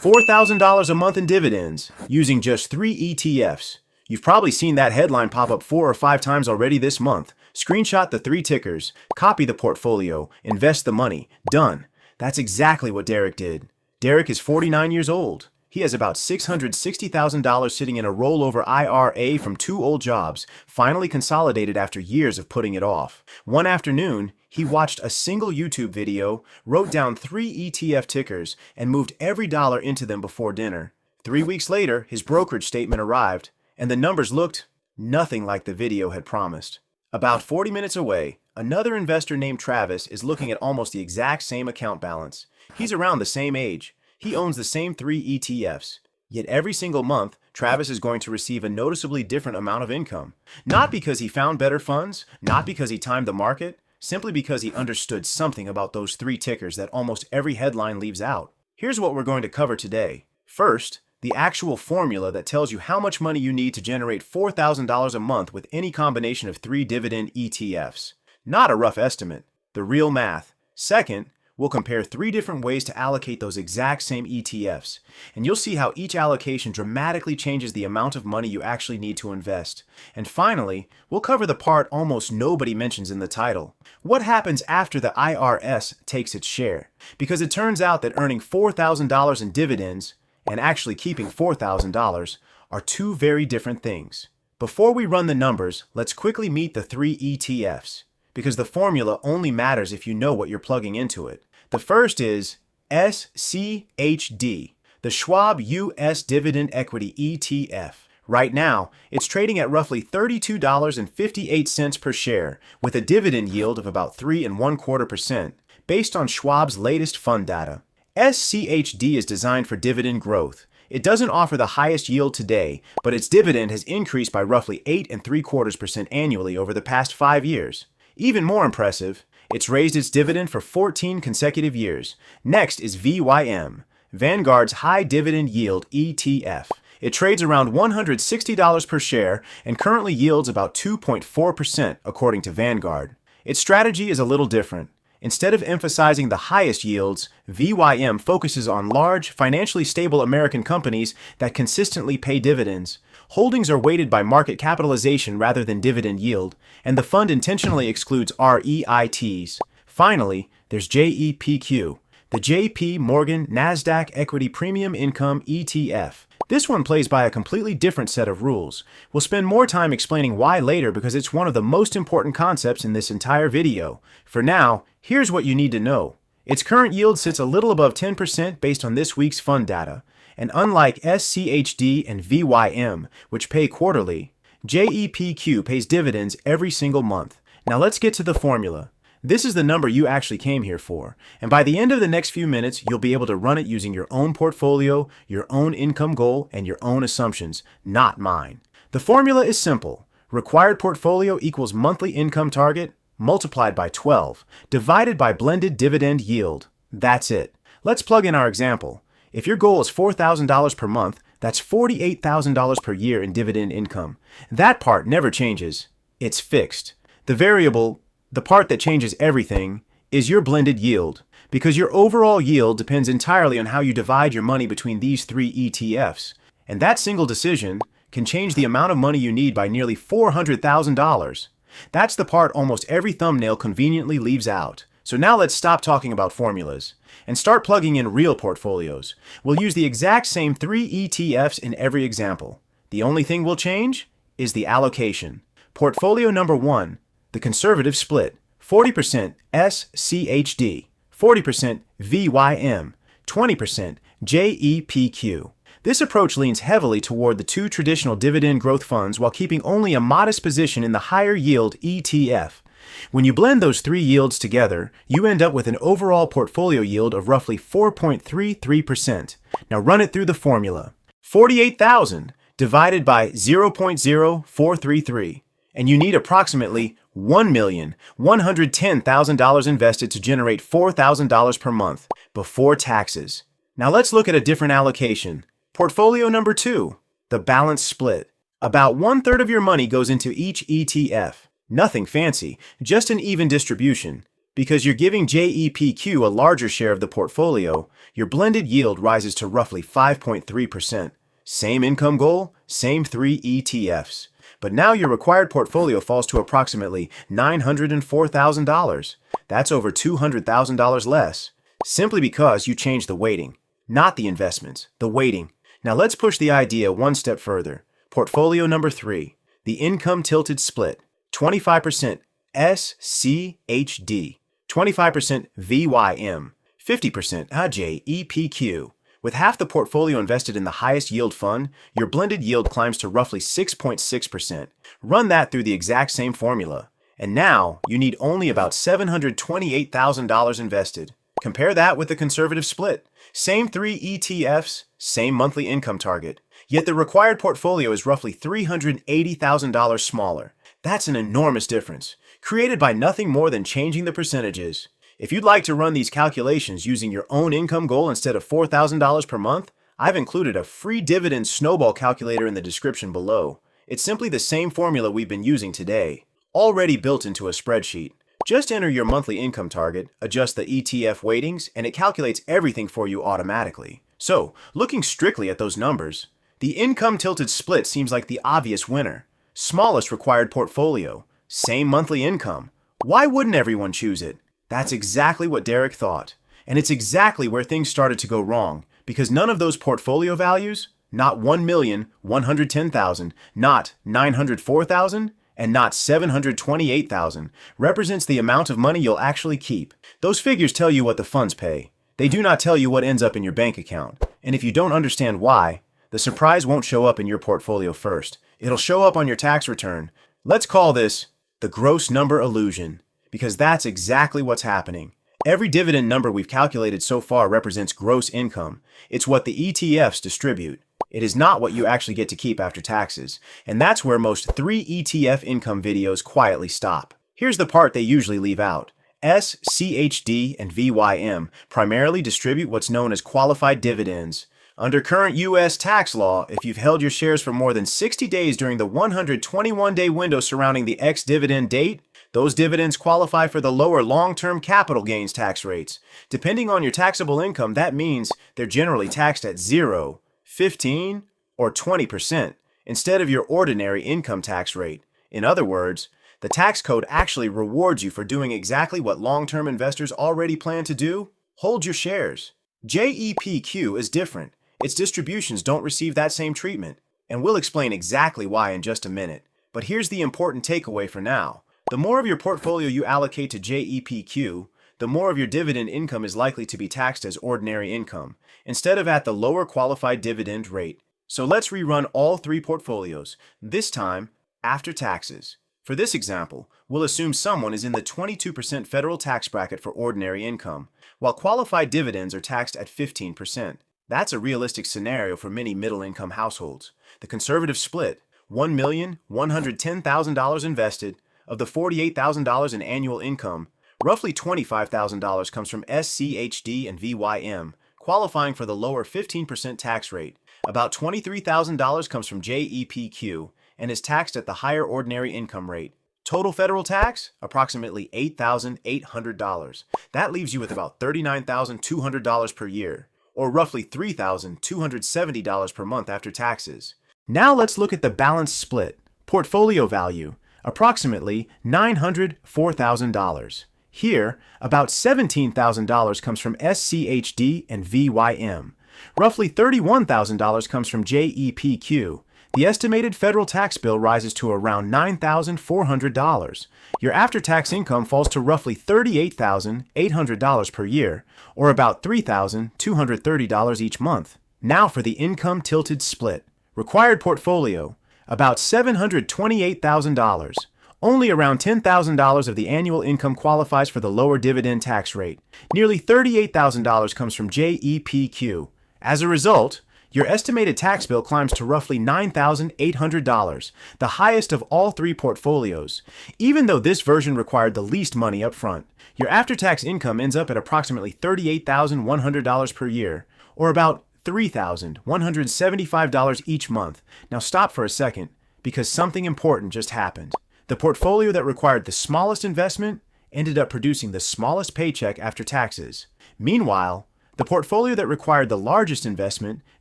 $4,000 a month in dividends using just 3 ETFs. You've probably seen that headline pop up 4 or 5 times already this month. Screenshot the 3 tickers, copy the portfolio, invest the money. Done. That's exactly what Derek did. Derek is 49 years old. He has about $660,000 sitting in a rollover IRA from 2 old jobs, finally consolidated after years of putting it off. One afternoon, he watched a single YouTube video, wrote down 3 ETF tickers, and moved every dollar into them before dinner. 3 weeks later, his brokerage statement arrived, and the numbers looked nothing like the video had promised. About 40 minutes away, another investor named Travis is looking at almost the exact same account balance. He's around the same age. He owns the same 3 ETFs. Yet every single month, Travis is going to receive a noticeably different amount of income. Not because he found better funds, not because he timed the market, simply because he understood something about those 3 tickers that almost every headline leaves out. Here's what we're going to cover today. First, the actual formula that tells you how much money you need to generate $4,000 a month with any combination of 3 dividend ETFs. Not a rough estimate, the real math. Second, we'll compare 3 different ways to allocate those exact same ETFs, and you'll see how each allocation dramatically changes the amount of money you actually need to invest. And finally, we'll cover the part almost nobody mentions in the title. What happens after the IRS takes its share? Because it turns out that earning $4,000 in dividends and actually keeping $4,000 are 2 very different things. Before we run the numbers, let's quickly meet the 3 ETFs, because the formula only matters if you know what you're plugging into it. The first is SCHD, the Schwab US Dividend Equity ETF. Right now, it's trading at roughly $32.58 per share, with a dividend yield of about 3.25%, based on Schwab's latest fund data. SCHD is designed for dividend growth. It doesn't offer the highest yield today, but its dividend has increased by roughly 8.75% annually over the past 5 years. Even more impressive, it's raised its dividend for 14 consecutive years. Next is VYM, Vanguard's High Dividend Yield ETF. It trades around $160 per share and currently yields about 2.4% according to Vanguard. Its strategy is a little different. Instead of emphasizing the highest yields, VYM focuses on large, financially stable American companies that consistently pay dividends. Holdings are weighted by market capitalization rather than dividend yield, and the fund intentionally excludes REITs. Finally, there's JEPQ, the JP Morgan Nasdaq Equity Premium Income ETF. This one plays by a completely different set of rules. We'll spend more time explaining why later because it's one of the most important concepts in this entire video. For now, here's what you need to know. Its current yield sits a little above 10% based on this week's fund data. And unlike SCHD and VYM, which pay quarterly, JEPQ pays dividends every single month. Now let's get to the formula. This is the number you actually came here for, and by the end of the next few minutes, you'll be able to run it using your own portfolio, your own income goal, and your own assumptions, not mine. The formula is simple. Required portfolio equals monthly income target multiplied by 12, divided by blended dividend yield. That's it. Let's plug in our example. If your goal is $4,000 per month, that's $48,000 per year in dividend income. That part never changes. It's fixed. The variable, the part that changes everything, is your blended yield, because your overall yield depends entirely on how you divide your money between these 3 ETFs. And that single decision can change the amount of money you need by nearly $400,000. That's the part almost every thumbnail conveniently leaves out. So now let's stop talking about formulas and start plugging in real portfolios. We'll use the exact same 3 ETFs in every example. The only thing we'll change is the allocation. Portfolio number 1, the conservative split, 40% SCHD, 40% VYM, 20% JEPQ. This approach leans heavily toward the 2 traditional dividend growth funds while keeping only a modest position in the higher yield ETF. When you blend those 3 yields together, you end up with an overall portfolio yield of roughly 4.33%. Now run it through the formula. 48,000 divided by 0.0433, and you need approximately $1,110,000 invested to generate $4,000 per month before taxes. Now let's look at a different allocation. Portfolio number 2, the balanced split. About 1/3 of your money goes into each ETF. Nothing fancy, just an even distribution. Because you're giving JEPQ a larger share of the portfolio, your blended yield rises to roughly 5.3%. Same income goal, same 3 ETFs. But now your required portfolio falls to approximately $904,000. That's over $200,000 less, simply because you changed the weighting. Not the investments, the weighting. Now let's push the idea one step further. Portfolio number 3, the income tilted split. 25% SCHD, 25% VYM, 50% JEPQ. With half the portfolio invested in the highest yield fund, your blended yield climbs to roughly 6.6%. Run that through the exact same formula. And now, you need only about $728,000 invested. Compare that with the conservative split. Same 3 ETFs, same monthly income target. Yet the required portfolio is roughly $380,000 smaller. That's an enormous difference, created by nothing more than changing the percentages. If you'd like to run these calculations using your own income goal instead of $4,000 per month, I've included a free Dividend Snowball calculator in the description below. It's simply the same formula we've been using today, already built into a spreadsheet. Just enter your monthly income target, adjust the ETF weightings, and it calculates everything for you automatically. So, looking strictly at those numbers, the income tilted split seems like the obvious winner. Smallest required portfolio, same monthly income. Why wouldn't everyone choose it? That's exactly what Derek thought. And it's exactly where things started to go wrong, because none of those portfolio values, not 1,110,000, not 904,000, and not 728,000, represents the amount of money you'll actually keep. Those figures tell you what the funds pay. They do not tell you what ends up in your bank account. And if you don't understand why, the surprise won't show up in your portfolio first. It'll show up on your tax return. Let's call this the gross number illusion, because that's exactly what's happening. Every dividend number we've calculated so far represents gross income. It's what the ETFs distribute. It is not what you actually get to keep after taxes. And that's where most 3 ETF income videos quietly stop. Here's the part they usually leave out. SCHD and VYM primarily distribute what's known as qualified dividends. Under current U.S. tax law, if you've held your shares for more than 60 days during the 121-day window surrounding the ex-dividend date, those dividends qualify for the lower long-term capital gains tax rates. Depending on your taxable income, that means they're generally taxed at 0, 15, or 20% instead of your ordinary income tax rate. In other words, the tax code actually rewards you for doing exactly what long-term investors already plan to do: hold your shares. JEPQ is different. Its distributions don't receive that same treatment, and we'll explain exactly why in just a minute. But here's the important takeaway for now. The more of your portfolio you allocate to JEPQ, the more of your dividend income is likely to be taxed as ordinary income, instead of at the lower qualified dividend rate. So let's rerun all 3 portfolios, this time after taxes. For this example, we'll assume someone is in the 22% federal tax bracket for ordinary income, while qualified dividends are taxed at 15%. That's a realistic scenario for many middle-income households. The conservative split, $1,110,000 invested. Of the $48,000 in annual income, roughly $25,000 comes from SCHD and VYM, qualifying for the lower 15% tax rate. About $23,000 comes from JEPQ and is taxed at the higher ordinary income rate. Total federal tax, approximately $8,800. That leaves you with about $39,200 per year, or roughly $3,270 per month after taxes. Now let's look at the balanced split. Portfolio value, approximately $904,000. Here, about $17,000 comes from SCHD and VYM. Roughly $31,000 comes from JEPQ. The estimated federal tax bill rises to around $9,400. Your after-tax income falls to roughly $38,800 per year, or about $3,230 each month. Now for the income tilted split. Required portfolio, about $728,000. Only around $10,000 of the annual income qualifies for the lower dividend tax rate. Nearly $38,000 comes from JEPQ. As a result, your estimated tax bill climbs to roughly $9,800, the highest of all 3 portfolios. Even though this version required the least money up front, your after-tax income ends up at approximately $38,100 per year, or about $3,175 each month. Now stop for a second, because something important just happened. The portfolio that required the smallest investment ended up producing the smallest paycheck after taxes. Meanwhile, the portfolio that required the largest investment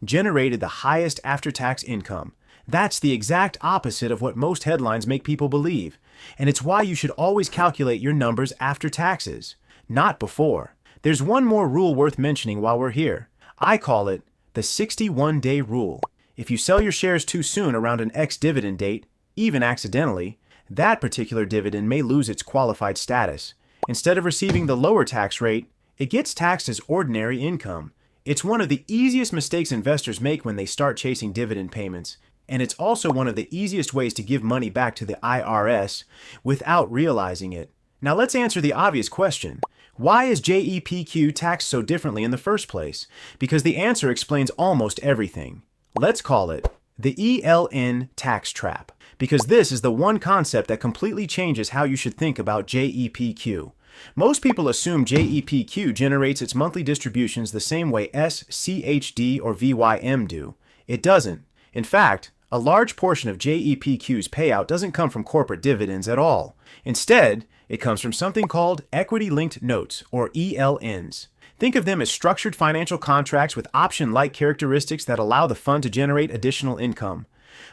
generated the highest after-tax income. That's the exact opposite of what most headlines make people believe, and it's why you should always calculate your numbers after taxes, not before. There's one more rule worth mentioning while we're here. I call it the 61-day rule. If you sell your shares too soon around an ex-dividend date, even accidentally, that particular dividend may lose its qualified status. Instead of receiving the lower tax rate, it gets taxed as ordinary income. It's one of the easiest mistakes investors make when they start chasing dividend payments, and it's also one of the easiest ways to give money back to the IRS without realizing it. Now let's answer the obvious question. Why is JEPQ taxed so differently in the first place? Because the answer explains almost everything. Let's call it the ELN tax trap, because this is the one concept that completely changes how you should think about JEPQ. Most people assume JEPQ generates its monthly distributions the same way SCHD or VYM do. It doesn't. In fact, a large portion of JEPQ's payout doesn't come from corporate dividends at all. Instead, it comes from something called equity-linked notes, or ELNs. Think of them as structured financial contracts with option-like characteristics that allow the fund to generate additional income.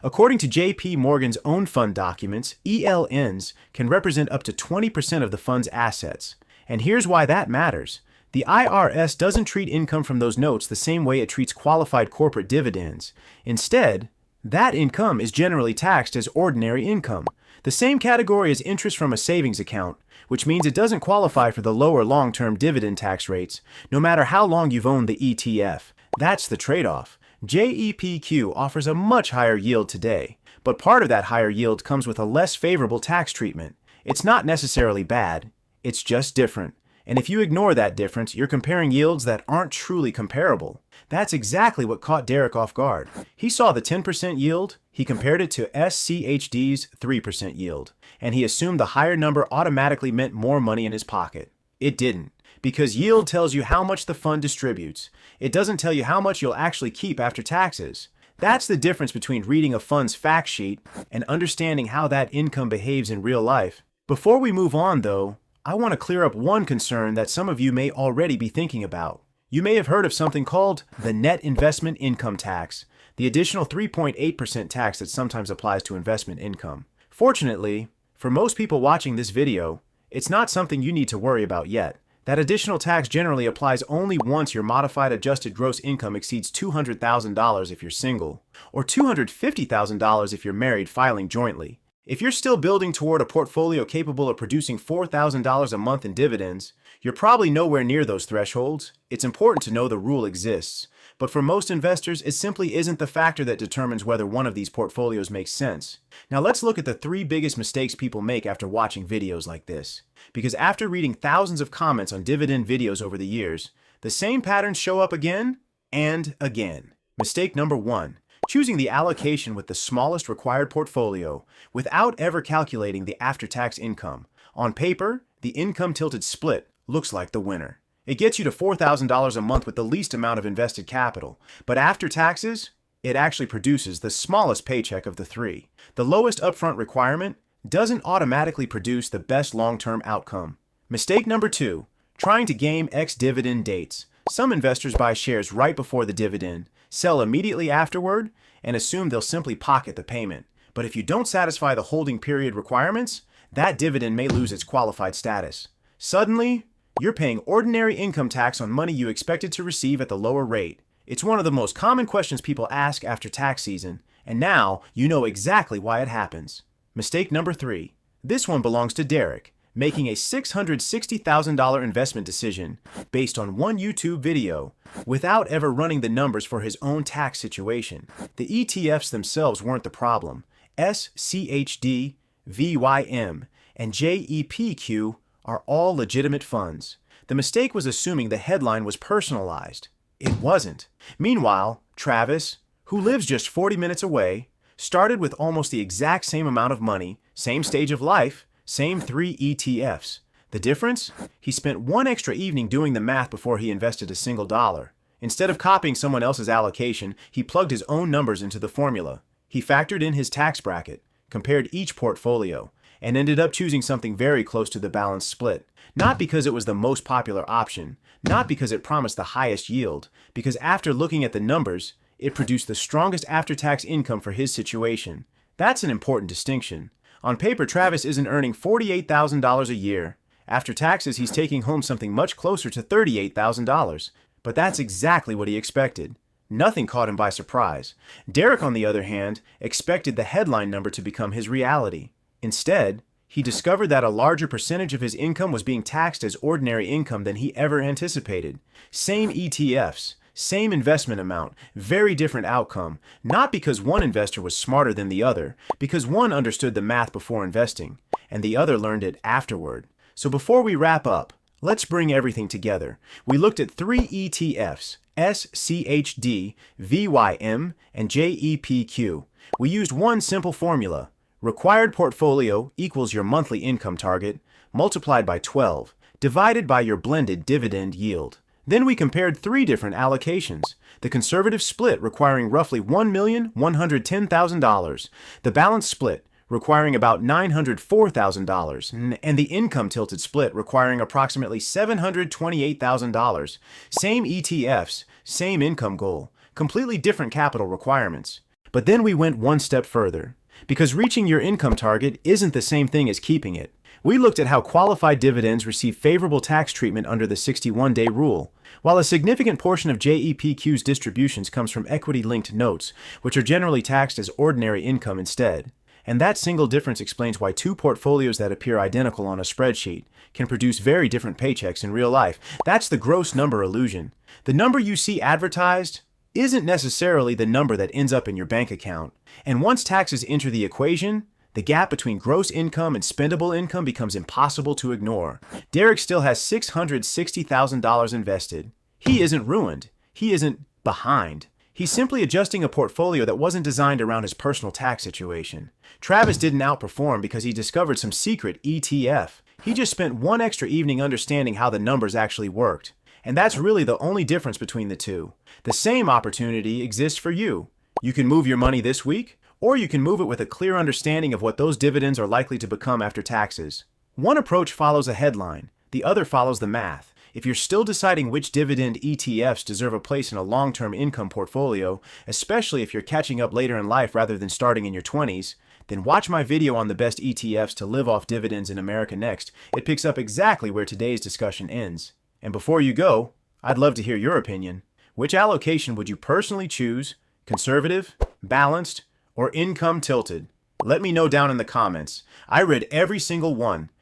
According to JP Morgan's own fund documents, ELNs can represent up to 20% of the fund's assets. And here's why that matters. The IRS doesn't treat income from those notes the same way it treats qualified corporate dividends. Instead, that income is generally taxed as ordinary income, the same category as interest from a savings account, which means it doesn't qualify for the lower long-term dividend tax rates, no matter how long you've owned the ETF. That's the trade-off. JEPQ offers a much higher yield today, but part of that higher yield comes with a less favorable tax treatment. It's not necessarily bad, it's just different. And if you ignore that difference, you're comparing yields that aren't truly comparable. That's exactly what caught Derek off guard. He saw the 10% yield, he compared it to SCHD's 3% yield, and he assumed the higher number automatically meant more money in his pocket. It didn't, because yield tells you how much the fund distributes. It doesn't tell you how much you'll actually keep after taxes. That's the difference between reading a fund's fact sheet and understanding how that income behaves in real life. Before we move on, though, I want to clear up one concern that some of you may already be thinking about. You may have heard of something called the net investment income tax, the additional 3.8% tax that sometimes applies to investment income. Fortunately, for most people watching this video, it's not something you need to worry about yet. That additional tax generally applies only once your modified adjusted gross income exceeds $200,000 if you're single, or $250,000 if you're married filing jointly. If you're still building toward a portfolio capable of producing $4,000 a month in dividends, you're probably nowhere near those thresholds. It's important to know the rule exists, but for most investors, it simply isn't the factor that determines whether one of these portfolios makes sense. Now let's look at the 3 biggest mistakes people make after watching videos like this. Because after reading thousands of comments on dividend videos over the years, the same patterns show up again and again. Mistake number 1. Choosing the allocation with the smallest required portfolio without ever calculating the after-tax income. On paper, the income-tilted split looks like the winner. It gets you to $4,000 a month with the least amount of invested capital, but after taxes, it actually produces the smallest paycheck of the 3. The lowest upfront requirement doesn't automatically produce the best long-term outcome. Mistake number 2, trying to game ex-dividend dates. Some investors buy shares right before the dividend, sell immediately afterward, and assume they'll simply pocket the payment. But if you don't satisfy the holding period requirements, that dividend may lose its qualified status. Suddenly, you're paying ordinary income tax on money you expected to receive at the lower rate. It's one of the most common questions people ask after tax season, and now you know exactly why it happens. Mistake number 3. This one belongs to Derek, making a $660,000 investment decision based on one YouTube video without ever running the numbers for his own tax situation. The ETFs themselves weren't the problem. SCHD, VYM, and JEPQ are all legitimate funds. The mistake was assuming the headline was personalized. It wasn't. Meanwhile, Travis, who lives just 40 minutes away, started with almost the exact same amount of money, same stage of life, same 3 ETFs. The difference? He spent one extra evening doing the math before he invested a single dollar. Instead of copying someone else's allocation, he plugged his own numbers into the formula. He factored in his tax bracket, compared each portfolio, and ended up choosing something very close to the balanced split. Not because it was the most popular option, not because it promised the highest yield, because after looking at the numbers, it produced the strongest after-tax income for his situation. That's an important distinction. On paper, Travis isn't earning $48,000 a year. After taxes, he's taking home something much closer to $38,000. But that's exactly what he expected. Nothing caught him by surprise. Derek, on the other hand, expected the headline number to become his reality. Instead, he discovered that a larger percentage of his income was being taxed as ordinary income than he ever anticipated. Same ETFs, same investment amount, very different outcome, not because one investor was smarter than the other, because one understood the math before investing, and the other learned it afterward. So before we wrap up, let's bring everything together. We looked at 3 ETFs, SCHD, VYM, and JEPQ. We used one simple formula. Required portfolio equals your monthly income target, multiplied by 12, divided by your blended dividend yield. Then we compared 3 different allocations. The conservative split requiring roughly $1,110,000, the balanced split requiring about $904,000, and the income-tilted split requiring approximately $728,000. Same ETFs, same income goal, completely different capital requirements. But then we went one step further. Because reaching your income target isn't the same thing as keeping it. We looked at how qualified dividends receive favorable tax treatment under the 61-day rule, while a significant portion of JEPQ's distributions comes from equity-linked notes, which are generally taxed as ordinary income instead. And that single difference explains why 2 portfolios that appear identical on a spreadsheet can produce very different paychecks in real life. That's the gross number illusion. The number you see advertised isn't necessarily the number that ends up in your bank account. And once taxes enter the equation, the gap between gross income and spendable income becomes impossible to ignore. Derek still has $660,000 invested. He isn't ruined. He isn't behind. He's simply adjusting a portfolio that wasn't designed around his personal tax situation. Travis didn't outperform because he discovered some secret ETF. He just spent one extra evening understanding how the numbers actually worked. And that's really the only difference between the two. The same opportunity exists for you. You can move your money this week, or you can move it with a clear understanding of what those dividends are likely to become after taxes. One approach follows a headline, the other follows the math. If you're still deciding which dividend ETFs deserve a place in a long-term income portfolio, especially if you're catching up later in life rather than starting in your 20s, then watch my video on the best ETFs to live off dividends in America next. It picks up exactly where today's discussion ends. And before you go, I'd love to hear your opinion. Which allocation would you personally choose? Conservative, balanced, or income tilted? Let me know down in the comments. I read every single one,